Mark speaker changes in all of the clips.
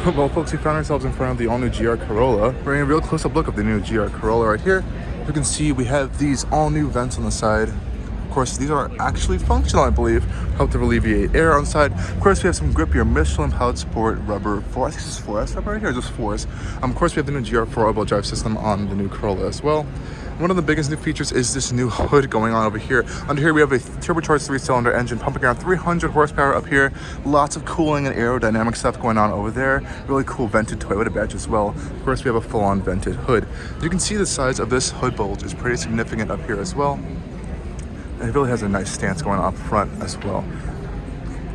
Speaker 1: Well, folks, we found ourselves in front of the all-new GR Corolla. We're getting a real close-up look of the new GR Corolla right here. You can see we have these all-new vents on the side. Of course, these are actually functional, I believe. Help to alleviate air on the side. Of course, we have some grippier Michelin Pallet Sport rubber 4. I think this is 4S rubber right here, or just 4s. Of course, we have the new GR4 AWD drive system on the new Corolla as well. One of the biggest new features is this new hood going on over here. Under here, we have a turbocharged 3-cylinder engine pumping around 300 horsepower up here. Lots of cooling and aerodynamic stuff going on over there. Really cool vented Toyota badge as well. Of course, we have a full-on vented hood. You can see the size of this hood bulge is pretty significant up here as well. And it really has a nice stance going on up front as well.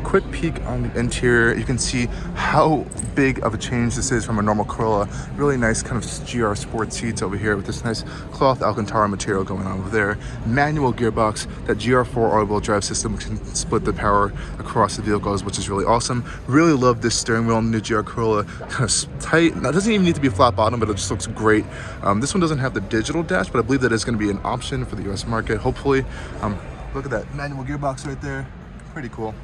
Speaker 1: Quick peek on the interior, you can see how big of a change this is from a normal Corolla. Really nice kind of GR sport seats over here with this nice cloth Alcantara material going on over there. Manual gearbox, that GR4 all-wheel drive system can split the power across the vehicles, which is really awesome. Really love this steering wheel on the new GR Corolla. Kind of tight. Now, it doesn't even need to be flat bottom, but it just looks great. This one doesn't have the digital dash, but I believe that is going to be an option for the US market, hopefully. Look at that manual gearbox right there. Pretty cool.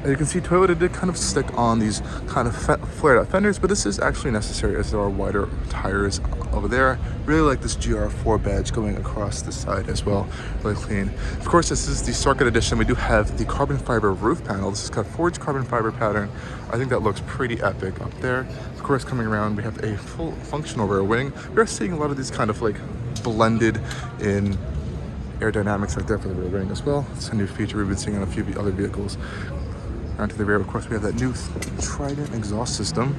Speaker 1: As you can see, Toyota did kind of stick on these kind of flared out fenders, but this is actually necessary as there are wider tires over there. Really like this GR4 badge going across the side as well. Really clean. Of course, this is the Circuit Edition. We do have the carbon fiber roof panel. This is got forged carbon fiber pattern. I think that looks pretty epic up there. Of course, coming around, we have a full functional rear wing. We're seeing a lot of these kind of like blended in aerodynamics right there for the rear wing as well. It's a new feature we've been seeing on a few other vehicles. Around to the rear, of course, we have that new Trident exhaust system.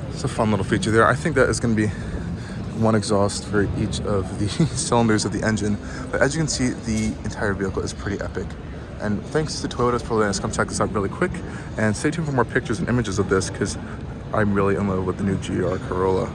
Speaker 1: It's a fun little feature there. I think that is going to be one exhaust for each of the cylinders of the engine. But as you can see, the entire vehicle is pretty epic. And thanks to Toyota's for letting us come check this out really quick. And stay tuned for more pictures and images of this because I'm really in love with the new GR Corolla.